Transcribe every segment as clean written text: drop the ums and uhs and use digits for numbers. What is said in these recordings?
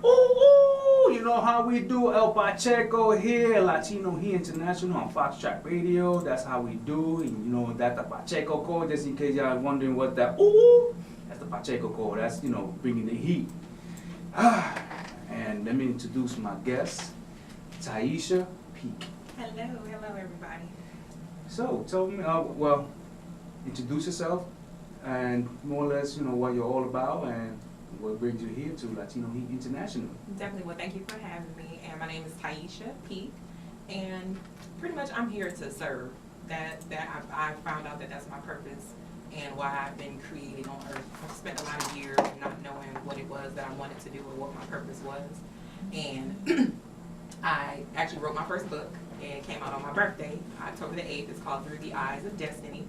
Ooh, you know how we do El Pacheco here, Latino here International on Fox Track Radio. That's how we do. And you know, that's the Pacheco code, just in case y'all wondering what that, ooh, that's the Pacheco code. That's, you know, bringing the heat. And let me introduce my guest, Taisha Peak. Hello everybody. So, tell me, well, introduce yourself and more or less, you know, what you're all about and what brings you here to Latino Heat International. Definitely. Well, thank you for having me. And my name is Taisha Peak, and pretty much I'm here to serve. I found out that that's my purpose and why I've been created on Earth. I've spent a lot of years not knowing what it was that I wanted to do or what my purpose was, and I actually wrote my first book, and it came out on my birthday, October the 8th. It's called Through the Eyes of Destiny,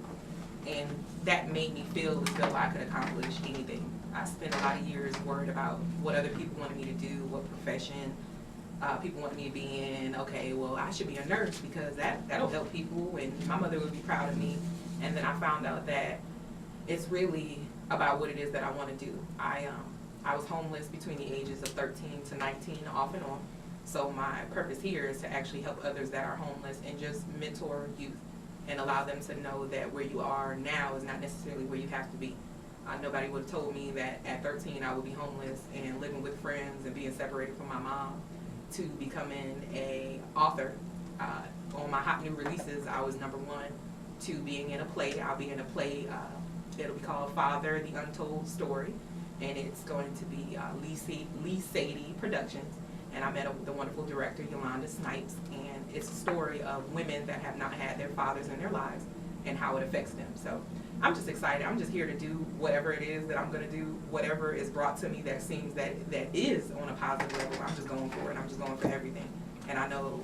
and that made me feel as though I could accomplish anything. I spent a lot of years worried about what other people wanted me to do, what profession people wanted me to be in. Okay, well, I should be a nurse because that'll help people, and my mother would be proud of me. And then I found out that it's really about what it is that I want to do. I was homeless between the ages of 13 to 19, off and on. So my purpose here is to actually help others that are homeless and just mentor youth and allow them to know that where you are now is not necessarily where you have to be. Nobody would have told me that at 13 I would be homeless and living with friends and being separated from my mom to becoming an author. On my hot new releases, I was #1 to being in a play. I'll be in a play, it'll be called Father, the Untold Story, and it's going to be Lee Sadie Productions. And I met the wonderful director, Yolanda Snipes, and it's a story of women that have not had their fathers in their lives and how it affects them. So I'm just excited. I'm just here to do whatever it is that I'm going to do, whatever is brought to me that seems that is on a positive level. I'm just going for it. I'm just going for everything. And I know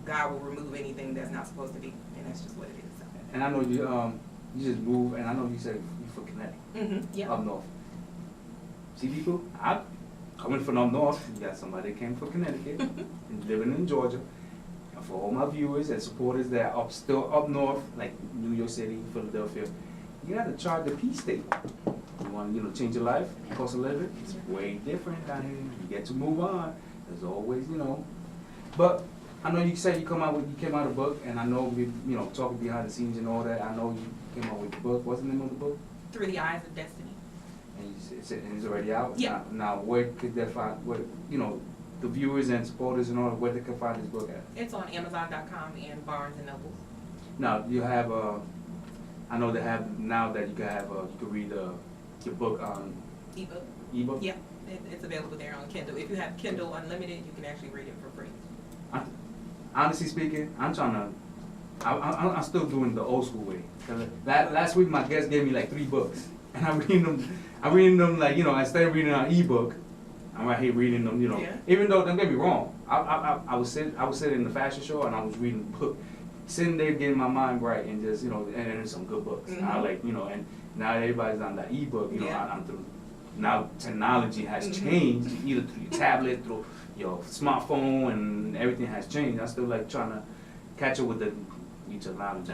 God will remove anything that's not supposed to be, and that's just what it is. So. And I know you just moved, and I know you said you're from Connecticut, Yeah. up north. See, people, coming from up north, you got somebody that came from Connecticut and living in Georgia. And for all my viewers and supporters that are still up north, like New York City, Philadelphia, you got to charge the P state. You want to, change your life, cost of living, it's way different down here. You get to move on. There's always, But I know you said you came out a book, and I know we, talking behind the scenes and all that. I know you came out with the book. What's the name of the book? Through the Eyes of Destiny. And you said it's already out. Yeah. Now where could they find? Where the viewers and supporters and all, where they can find this book at? It's on Amazon.com and Barnes and Noble. Now you have I know they have now that you can read your book on ebook. Ebook. Yeah, it's available there on Kindle. If you have Kindle Unlimited, you can actually read it for free. Honestly speaking, I'm still doing the old school way. Last week my guest gave me like 3 books, and I'm reading them like instead of reading on ebook, I'm right here reading them. Yeah. Even though don't get me wrong, I was sitting in the fashion show and I was reading the book, sitting there getting my mind right and just and there's some good books. Mm-hmm. I like and now everybody's on the ebook. Yeah. I'm through. Now technology has changed, either through your tablet, through your smartphone, and everything has changed. I still like trying to catch up with the technology.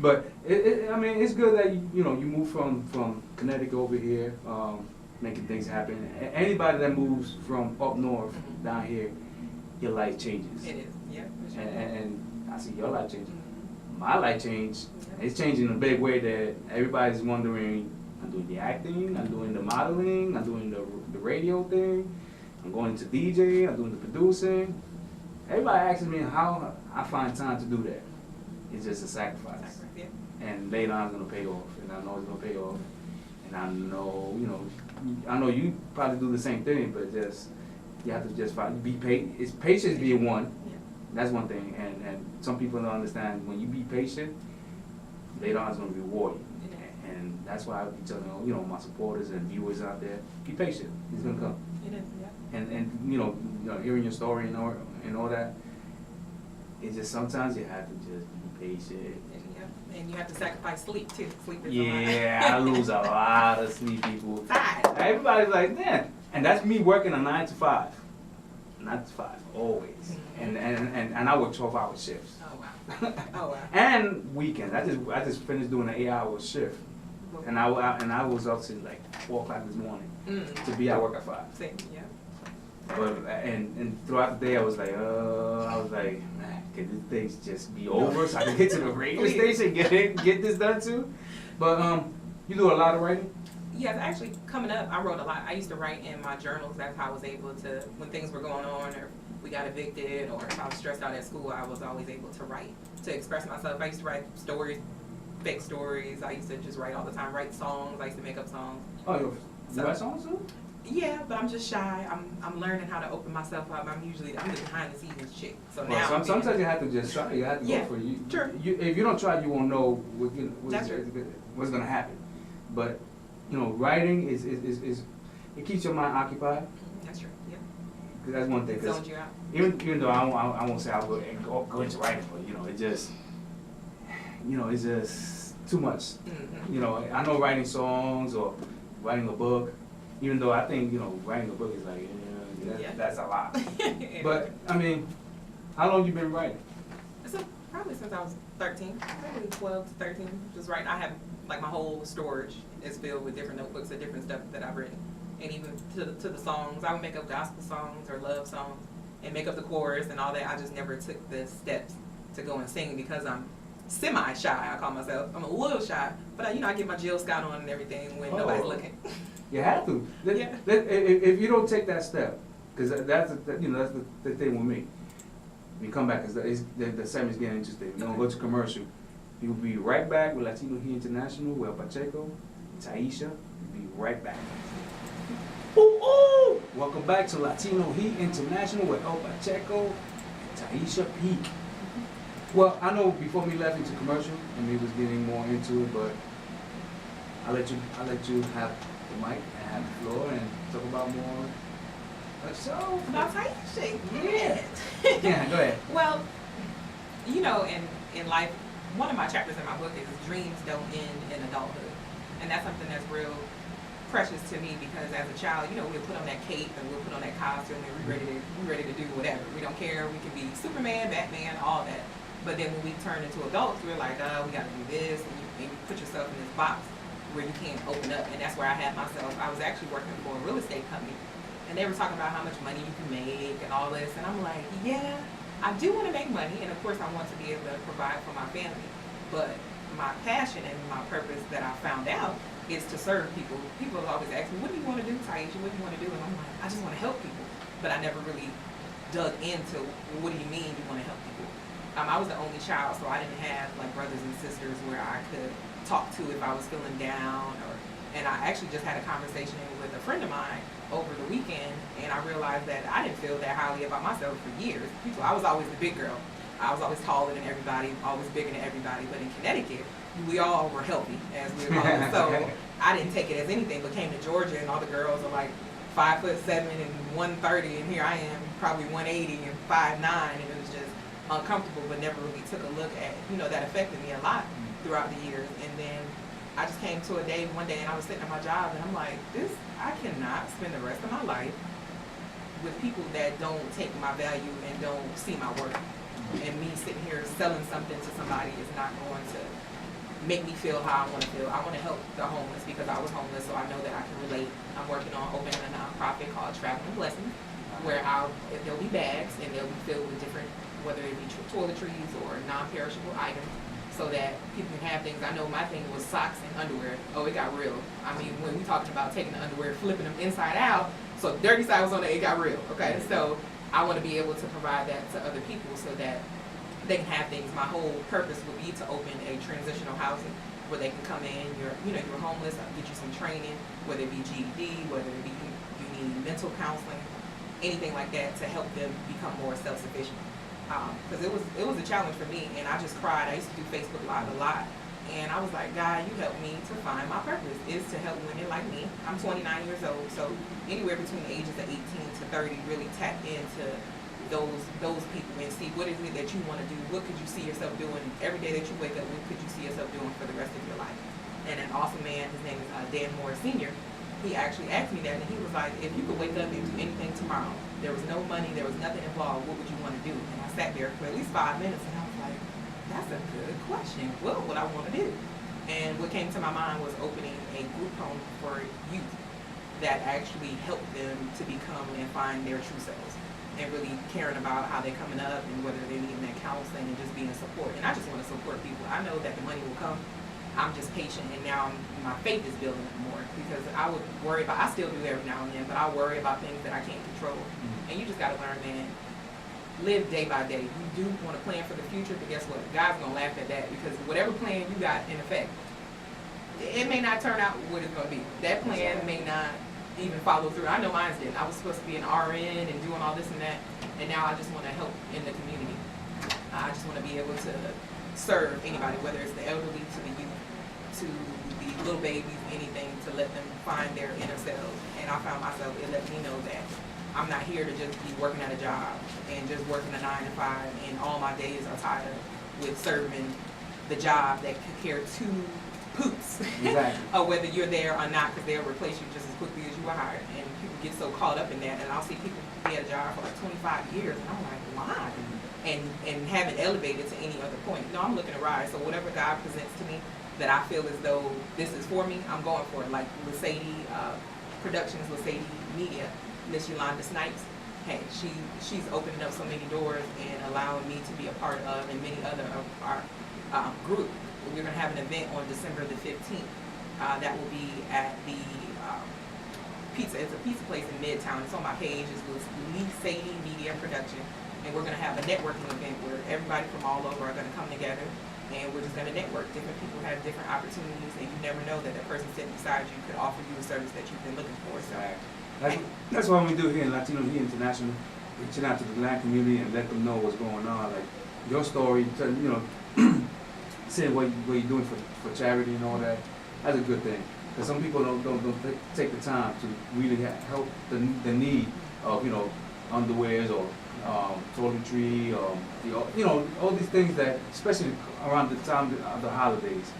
But it's good that you move from Connecticut over here, making things happen. Anybody that moves from up north down here, your life changes. It is, yeah. For sure. And I see your life changing. My life changed. It's changing in a big way that everybody's wondering. I'm doing the acting, I'm doing the modeling, I'm doing the radio thing, I'm going to DJ, I'm doing the producing. Everybody asks me how I find time to do that. It's just a sacrifice. Yeah. And later on it's gonna pay off, and I know it's gonna pay off. And I know you probably do the same thing, but you have to just be patient. It's patience being one. Yeah. That's one thing, and some people don't understand when you be patient, later on it's gonna reward you. And that's why I be telling my supporters and viewers out there, be patient. It's gonna come. It is, yeah. And hearing your story and all that, it's just sometimes you have to just be patient. And you have to sacrifice sleep too. Sleep is Yeah, I lose a lot of sleep, people. 5. Everybody's like, man, and that's me working a 9 to 5. 9 to 5, always. And I work 12-hour shifts. Oh wow. Oh wow. And weekends. I just finished doing an 8-hour shift And I was up to like 4 o'clock this morning to be at work at 5. Same, yeah. But and throughout the day I was like, man, can these things just be over so I can get to the radio station, get this done too? But you do a lot of writing? Yes, actually, coming up, I wrote a lot. I used to write in my journals. That's how I was able to, when things were going on, or we got evicted, or if I was stressed out at school, I was always able to write, to express myself. I used to write stories, fake stories. I used to just write all the time, write songs. I used to make up songs. Oh, you write songs too? Yeah, but I'm just shy. I'm learning how to open myself up. I'm the behind the scenes chick. So now sometimes you have to just try. You have to go for it. Sure. If you don't try, you won't know what's gonna happen. But writing is it keeps your mind occupied. That's true. Yeah. Cause that's one thing. Zones you out. Even though I won't say I'll go into writing, but it just it's just too much. Mm-hmm. I know writing songs or writing a book. Even though I think, writing a book is like, that's a lot. But, I mean, how long you been writing? So, probably since I was 13, probably 12 to 13. Just writing. I have, like, my whole storage is filled with different notebooks of different stuff that I've written. And even to the songs, I would make up gospel songs or love songs and make up the chorus and all that. I just never took the steps to go and sing because I'm semi-shy, I call myself. I'm a little shy, but I get my Jill Scott on and everything when nobody's looking. You have to. Yeah. If you don't take that step, because that's the thing with me. When you come back, because the segment's getting interesting. We're going to go to commercial. You'll be right back with Latino Heat International, with El Pacheco, Taisha. We'll be right back. Ooh, ooh! Welcome back to Latino Heat International with El Pacheco and Taisha Peak. Well, I know before we left into commercial, and we was getting more into it, but I'll let you have the mic and have the floor and talk about more. So About Taisha. Yeah. Yeah, go ahead. Well, in life, one of my chapters in my book is dreams don't end in adulthood. And that's something that's real precious to me because as a child, we'll put on that cape and we'll put on that costume and we're ready to do whatever. We don't care. We can be Superman, Batman, all that. But then when we turn into adults, we're like, we got to do this. And you put yourself in this box where you can't open up. And that's where I had myself. I was actually working for a real estate company. And they were talking about how much money you can make and all this. And I'm like, yeah, I do want to make money. And of course, I want to be able to provide for my family. But my passion and my purpose that I found out is to serve people. People always ask me, what do you want to do, Taisha? What do you want to do? And I'm like, I just want to help people. But I never really dug into, what do you mean you want to help people? I was the only child, so I didn't have like brothers and sisters where I could talk to if I was feeling down. And I actually just had a conversation with a friend of mine over the weekend, and I realized that I didn't feel that highly about myself for years. I was always the big girl. I was always taller than everybody, always bigger than everybody. But in Connecticut, we all were healthy, as we were called. So I didn't take it as anything, but came to Georgia, and all the girls are like 5'7" and 130, and here I am, probably 180 and 5'9", and it was just uncomfortable, but never really took a look at, that affected me a lot throughout the years. And then I just came to one day and I was sitting at my job and I'm like, I cannot spend the rest of my life with people that don't take my value and don't see my worth. And me sitting here selling something to somebody is not going to make me feel how I want to feel. I want to help the homeless because I was homeless, so I know that I can relate. I'm working on opening a nonprofit called Traveling Blessings, where there'll be bags and they'll be filled with different, whether it be toiletries or non-perishable items, so that people can have things. I know my thing was socks and underwear. Oh, it got real. I mean, when we talking about taking the underwear, flipping them inside out, so dirty side was on it got real, okay? So I want to be able to provide that to other people so that they can have things. My whole purpose would be to open a transitional housing where they can come in, you're homeless, I'll get you some training, whether it be GED, whether it be you need mental counseling, anything like that to help them become more self-sufficient. Because it was a challenge for me, and I just cried. I used to do Facebook Live a lot, and I was like, God, you helped me to find my purpose, is to help women like me. I'm 29 years old, so anywhere between the ages of 18 to 30, really tap into those people and see what is it that you want to do, what could you see yourself doing every day that you wake up, what could you see yourself doing for the rest of your life. And an awesome man, his name is Dan Moore Sr., he actually asked me that, and he was like, if you could wake up and do anything tomorrow, there was no money, there was nothing involved, what would you want to do? And I sat there for at least 5 minutes, and I was like, that's a good question. What would I want to do? And what came to my mind was opening a group home for youth that actually help them to become and find their true selves, and really caring about how they're coming up and whether they're needing that counseling and just being support. And I just want to support people. I know that the money will come. I'm just patient, and now my faith is building up more, because I would worry about, I still do every now and then, but I worry about things that I can't control. And you just got to learn, man, live day by day. You do want to plan for the future, but guess what? God's going to laugh at that, because whatever plan you got in effect, it may not turn out what it's going to be. That plan may not even follow through. I know mine didn't. I was supposed to be an RN and doing all this and that, and now I just want to help in the community. I just want to be able to serve anybody, whether it's the elderly to the youth, to the little babies, anything, to let them find their inner selves. And I found myself, it let me know that I'm not here to just be working at a job and just working a 9 to 5, and all my days are tied up with serving the job that could care two poops. Exactly. Or whether you're there or not, because they'll replace you just as quickly as you were hired. And people get so caught up in that, and I'll see people be at a job for like 25 years, and I'm like, why? And haven't elevated to any other point. No, I'm looking to rise. So whatever God presents to me that I feel as though this is for me, I'm going for it. Like Lasady Productions, Lasady Media, Miss Yolanda Snipes. Hey, she's opening up so many doors and allowing me to be a part of, and many other of our group. We're going to have an event on December the 15th. That will be at the pizza. It's a pizza place in Midtown. It's on my page. It's Lasady Media Production. And we're going to have a networking event where everybody from all over are going to come together, and we're just going to network. Different people have different opportunities, and you never know that the person sitting beside you could offer you a service that you've been looking for. So that's what we do here in Latino Heat International, reaching out to the Black community and let them know what's going on. Like your story, saying what you're doing for charity and all that. That's a good thing, because some people don't take the time to really help the need of underwears or toiletry, all these things that, especially around the time of the holidays.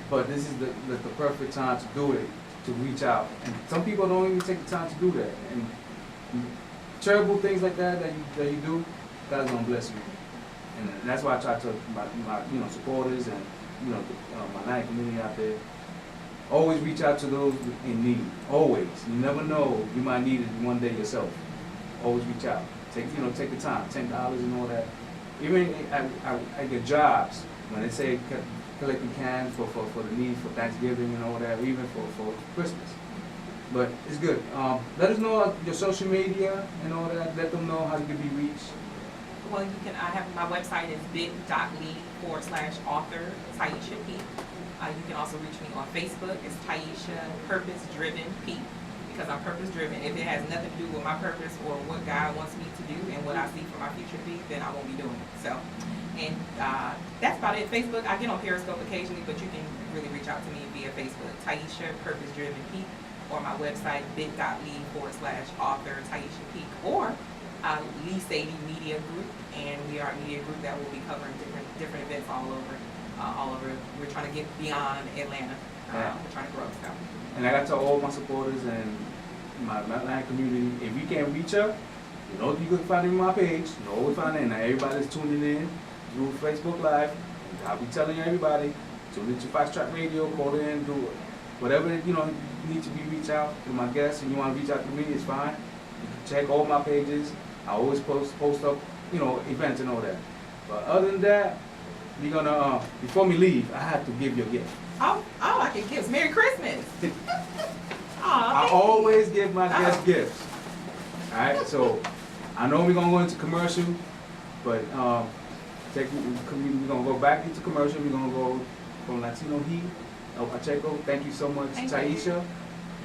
But this is the perfect time to do it, to reach out. And some people don't even take the time to do that. And terrible things like that you do, God's gonna bless you. And that's why I try to my supporters and my night community out there. Always reach out to those in need. Always. You never know, you might need it one day yourself. Always reach out. Take the time, $10 and all that. Even I get jobs when they say collecting cans for the needs for Thanksgiving and all that, or even for Christmas. But it's good. Let us know your social media and all that. Let them know how you can be reached. Well, I have my website is bit.ly/author Taisha P. You can also reach me on Facebook. It's Taisha Purpose Driven P, because I'm purpose driven. If it has nothing to do with my purpose or what God wants me to do and what I see for my future to be, then I won't be doing it. So, and that's about it. Facebook, I get on Periscope occasionally, but you can really reach out to me via Facebook, Taisha Purpose Driven P, or my website, bit.ly/author Taisha P, or Lasady Media Group, and we are a media group that will be covering different events all over. We're trying to get beyond Atlanta. We're trying to grow stuff. And I got to all my supporters and my Atlanta community, if you can't reach up, you can find it on my page. You know we find it. Now everybody's tuning in through Facebook Live. And I'll be telling everybody, tune into Fast Track Radio, call in, do whatever need to be reached out to my guests, and you want to reach out to me, it's fine. You can check all my pages. I always post up, events and all that. But other than that, we're gonna before we leave, I have to give you a gift. Oh, I can gifts. Merry Christmas. I always give my guests gifts. All right, so I know we're gonna go into commercial, but we're gonna go back into commercial. We're gonna go from Latino Heat, El Pacheco. Thank you so much, Taisha.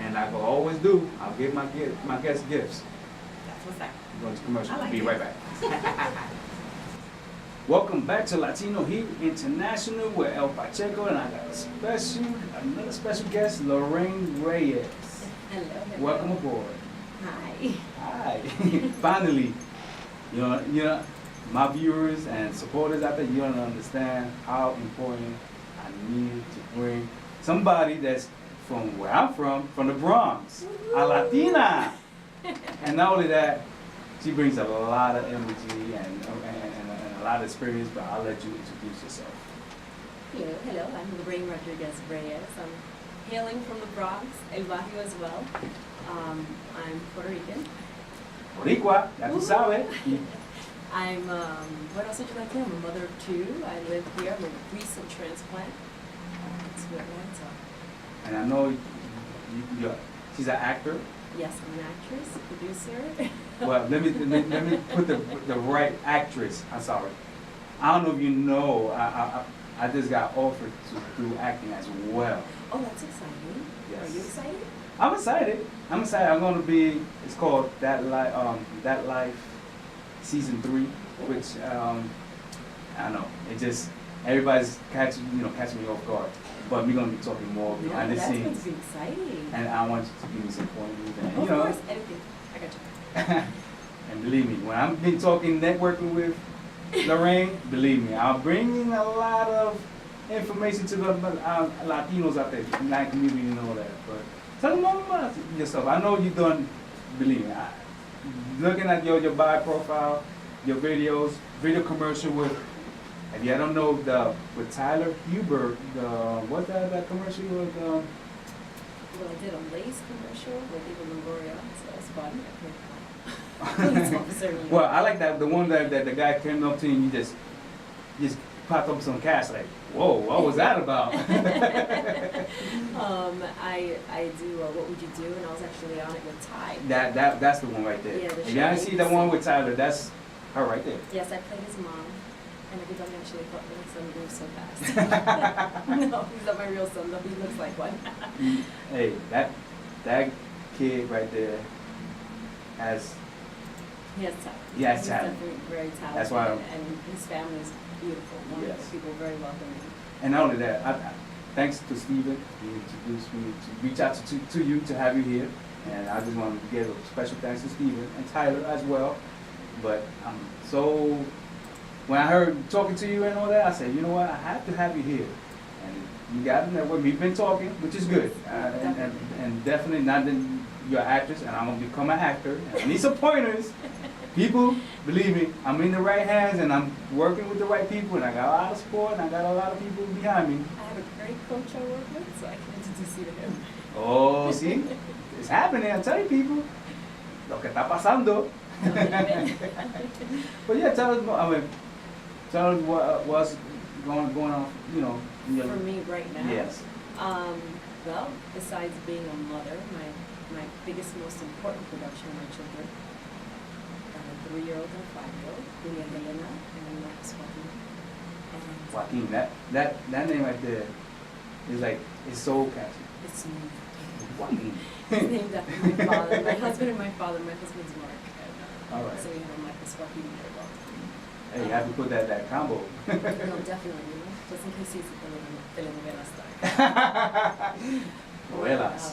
And I will always do. I'll give my guests gifts. That's what's that. We're going to commercial. Like Be right back. Welcome back to Latino Heat International with El Pacheco, and I got another special guest, Lorraine Reyes. Hello. Welcome aboard. Hi. Hi. Finally, my viewers and supporters out there, you don't understand how important I needed to bring somebody that's from where I'm from the Bronx, a Latina. And not only that, she brings a lot of energy and a lot of experience, but I'll let you introduce yourself. Hello. I'm Lorraine Rodriguez Reyes. I'm hailing from the Bronx, El Barrio as well. I'm Puerto Rican. Boricua, ya tú sabes. I'm, what else would you like to know? I'm a mother of two. I live here. I'm a recent transplant to Atlanta. And I know she's an actor. Yes, I'm an actress, a producer. Well, let me put the right actress. I'm sorry. I don't know if you know, I just got offered to do acting as well. Oh, that's exciting. Yes. Are you excited? I'm excited. I'm going to be. It's called That Life Season 3, which I don't know. It just everybody's catching me off guard. But we're going to be talking more behind the scenes. That's going to be exciting. And I want you to give me some pointers. And, Of course, anything. I got you. And believe me, when I'm been talking networking with Lorraine, believe me, I'll bring in a lot of information to the Latinos out there, the Latin community and all that. But tell them all about yourself. I know you've done, believe me, looking at your bio profile, your videos, video commercial with, if you don't know, with Tyler Huber, what's that commercial with? Well, I did a lace commercial with Eva Longoria, so that's fun. Police officer. Well, I like that, the one that the guy came up to you and you just popped up some cash, like, whoa, what was that about? I do What Would You Do, and I was actually on it with Ty. That's the one right there. Yeah, if you haven't seen the one with Tyler, that's her right there. Yes, I played his mom, and everybody actually thought my son grew so fast. No, he's not my real son, though he looks like one. Hey, that kid right there has. He has talent. He has He's talent. definitely very talented. That's why and his family is beautiful. Wonderful Yes. people, very welcoming. And not only that, thanks to Steven, he introduced me to reach out to you to have you here. And I just want to give a special thanks to Steven and Tyler as well. But so when I heard talking to you and all that, I said, you know what, I have to have you here. And you got to know what we've been talking, which is good. And definitely not that you're an actress, and I'm going to become an actor. And I need some pointers. People, believe me, I'm in the right hands, and I'm working with the right people, and I got a lot of support, and I got a lot of people behind me. I have a great coach I work with, so I can introduce you to him. Oh, see? It's happening, I tell you people. Lo que está pasando. But yeah, tell us what's going on, For me right now? Yes. Well, besides being a mother, my biggest, most important production are my children. A 3-year-old and a 5-year-old, Julia Helena and Marcus Joaquin. Joaquin, that name right there is like, it's so catchy. It's named Joaquin. It's named after my father, my husband and my father. My husband's Mark. All right. So we have a Marcus Joaquin there. Hey, you have to put that combo. No, definitely, just in case he's a telenovela star. Novelas.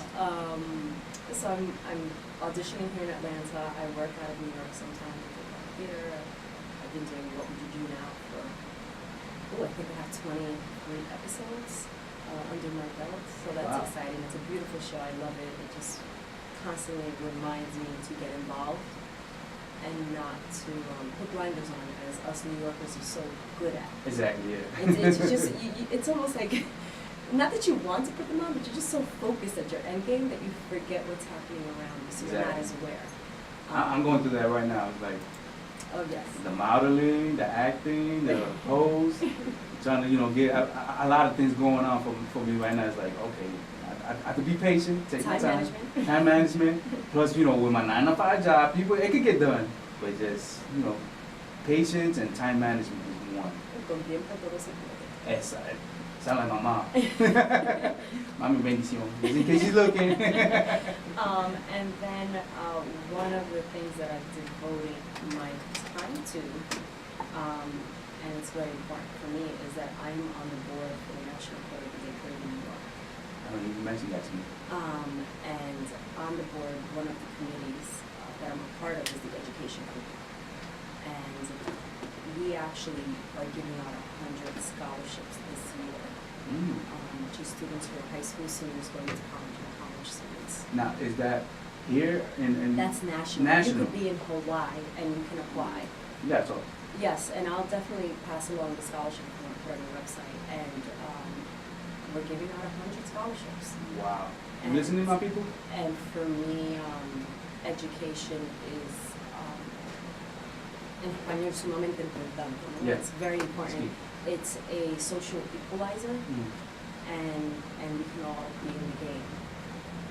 So I'm auditioning here in Atlanta. I work out of New York sometimes. Theater. I've been doing What Would You Do now for, I think I have 23 episodes under my belt. So that's Wow. exciting. It's a beautiful show. I love it. It just constantly reminds me to get involved and not to put blinders on, as us New Yorkers are so good at. Exactly, yeah. It's just, it's almost like, not that you want to put them on, but you're just so focused at your end game that you forget what's happening around you, so you're not as aware. I'm going through that right now. It's like Oh, yes. the modeling, the acting, the pose, trying to, get a lot of things going on for me right now. It's like, okay, I have to be patient, take my time. Management. Time management. Plus, with my 9-to-5 job, it could get done. But just, patience and time management is one. Con tiempo todo se puede. Esa, sound like my mom. Mami bendición, just in case she's looking. And then one of the things that I've devoted my time to, and it's very important for me, is that I'm on the board for the National Code of the Parade in New York. I don't even mention that to me. And on the board, one of the committees that I'm a part of is the education committee. And we actually are giving out 100 scholarships this year to students who are high school seniors going to college and college students. Now, is that here in That's national. National. You could be in Hawaii and you can apply. That's all. Yes, and I'll definitely pass along the scholarship if you want to put it on your website. And we're giving out 100 scholarships. Wow. You And- listening, my people? And for me, education is en español sumamente importante. ¿No? Yeah. It's very important. Speak. It's a social equalizer, Mm. and we can all be in the game.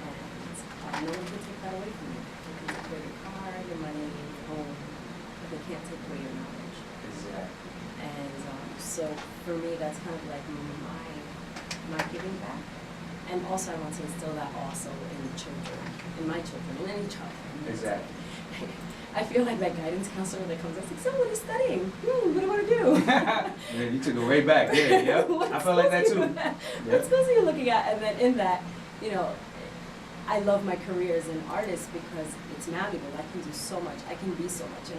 And no one can take that away from you. They can take away your car, your money, your home, but they can't take away your knowledge. Exactly. And so for me, that's kind of like my giving back. And also I want to instill that also in the children, in my children, in any child. Exactly. I feel like that guidance counselor that comes, I like, so what is studying? What do I want to do? Yeah, you took it way back. Yeah, yep. I felt like that too. What skills are you looking at? And then in that, you know, I love my career as an artist because it's malleable. I can do so much. I can be so much.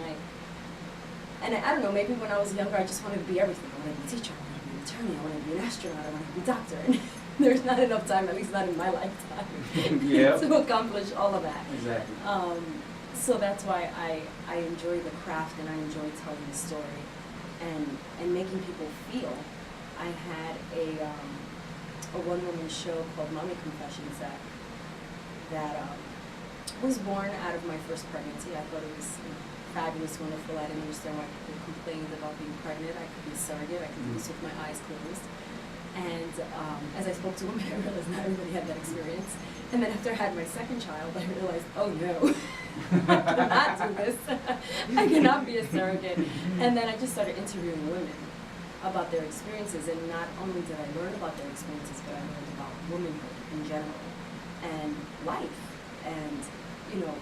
And I don't know, maybe when I was younger, I just wanted to be everything. I wanted to be a teacher, I wanted to be an attorney, I wanted to be an astronaut, I wanted to be a doctor. And there's not enough time, at least not in my lifetime, Yep. to accomplish all of that. Exactly. So that's why I enjoy the craft and I enjoy telling the story and making people feel. I had a one-woman show called Mommy Confessions that was born out of my first pregnancy. I thought it was fabulous, wonderful. I didn't understand why people complained about being pregnant. I could be a surrogate. I could do this with my eyes closed. And as I spoke to women, I realized not everybody had that experience. And then after I had my second child, I realized, oh no, I cannot do this. I cannot be a surrogate. And then I just started interviewing women about their experiences. And not only did I learn about their experiences, but I learned about womanhood in general and life. And, you know,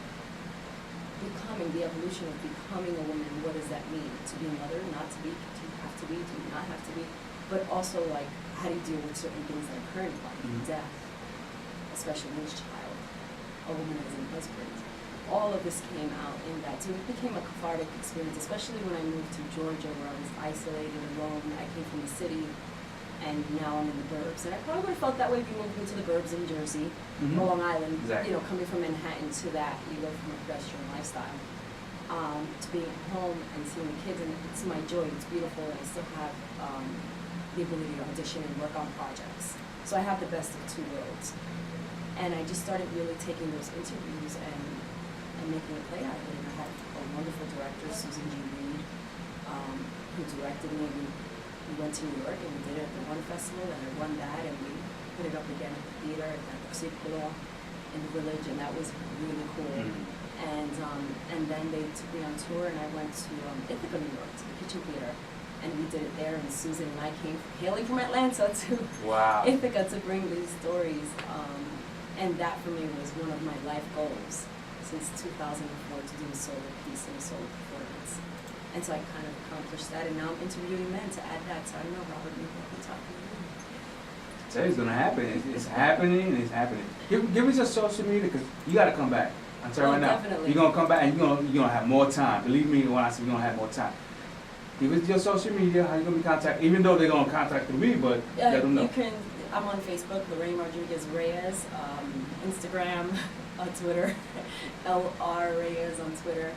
becoming, the evolution of becoming a woman, what does that mean? To be a mother, not to be, do you have to be, do you not have to be? But also, like, how do you deal with certain things that occur in life, death, especially when it's child, a woman as a husband. All of this came out in that. So it became a cathartic experience, especially when I moved to Georgia, where I was isolated, alone. I came from the city, and now I'm in the burbs. And I probably would have felt that way if you moved into the burbs in Jersey, or Long Island. Exactly. You know, coming from Manhattan to that, you go from a pedestrian lifestyle to being at home and seeing the kids. And it's my joy. It's beautiful, and I still have the ability to audition and work on projects. So I have the best of two worlds. And I just started really taking those interviews and making a play out of it. And I had a wonderful director, Susan G. Reed, who directed me. We went to New York and we did it at the One Festival, and I won that, and we put it up again at the theater at the Circulo in the Village, and that was really cool. And then they took me on tour, and I went to Ithaca, New York, to the Kitchen Theater, and we did it there. And Susan and I came hailing from Atlanta to Ithaca to bring these stories, and that for me was one of my life goals since 2004, to do a solo piece and a solo performance. And so I kind of accomplished that, and now I'm interviewing men to add that. So I don't know, Robert, maybe I'll be talking to you. Tell you it's gonna happen. It's happening, and it's happening. Give us your social media, because you gotta come back. I'm telling you right now. Definitely. You're gonna come back, and you're gonna have more time. Believe me when I say you're gonna have more time. Give us your social media. How you gonna be contacted? Even though they're gonna contact me, but let them know. I'm on Facebook, Lorraine Rodriguez Reyes, Instagram, Twitter, LR Reyes on Twitter.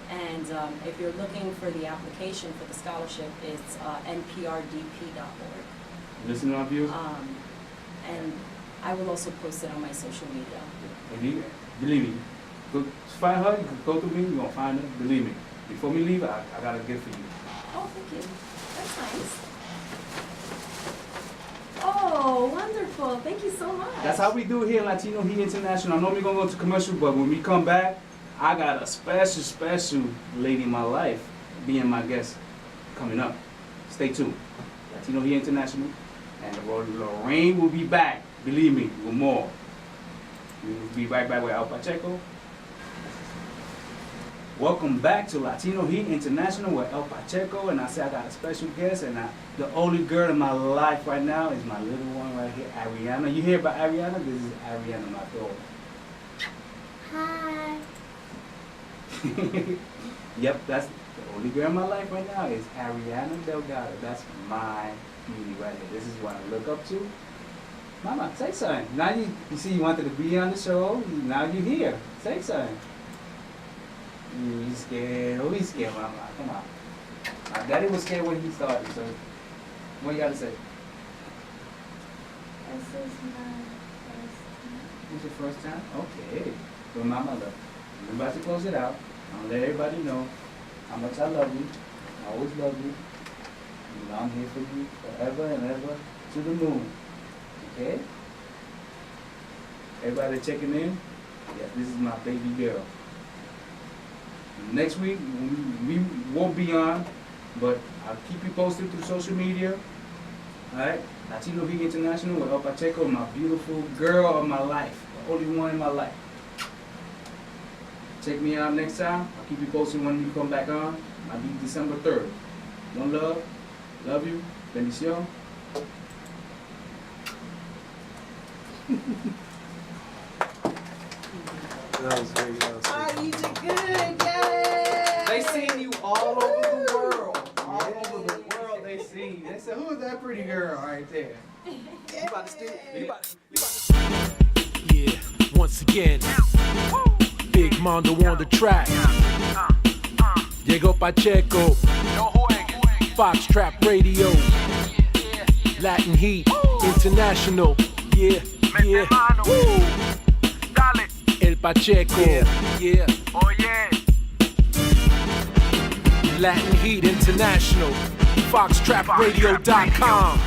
And if you're looking for the application for the scholarship, it's nprdp.org. Listen to my views. And I will also post it on my social media. If you believe me, go find her. You can go to me. You're gonna find her. Believe me. Before we leave, I got a gift for you. Oh, thank you. That's nice. Oh, wonderful. Thank you so much. That's how we do it here in Latino Heat International. I know we're gonna go to commercial, but when we come back, I got a special lady in my life being my guest coming up. Stay tuned. Latino Heat International, and Lorraine will be back. Believe me, with more. We will be right back with Al Pacheco. Welcome back to Latino Heat International with El Pacheco, and I say I got a special guest, and the only girl in my life right now is my little one right here, Ariana. You hear about Ariana? This is Ariana, my daughter. Hi. Yep, that's the only girl in my life right now is Ariana Delgado. That's my beauty right here. This is what I look up to. Mama, say something. Now you see you wanted to be on the show. Now you're here. Say something. You scared? Oh, he's scared, Mama. Come on. Daddy was scared when he started, so what you gotta say? This is my first time. This your first time? Okay. So Mama love. I'm about to close it out. I'm gonna let everybody know how much I love you. I always love you. You know, I'm here for you forever and ever to the moon. Okay? Everybody checking in? Yeah, this is my baby girl. Next week, we won't be on, but I'll keep you posted through social media. Alright? Latino Vegan International with El Pacheco, my beautiful girl of my life. The only one in my life. Check me out next time. I'll keep you posted when we come back on. I'll be December 3rd. One love. Love you. Bendición. That was great. Oh, you did good, yay! They seen you all over the world. All over the world they seen you. They said, who is that pretty girl right there? You about to steal? Yeah, once again, Big Mondo on the track. Diego Pacheco, Fox Trap Radio, Latin Heat International. Yeah, yeah. Woo. El Pacheco, yeah. Latin Heat International, FoxTrapRadio.com.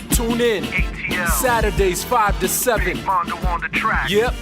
Tune in, Saturdays 5 to 7. Yep.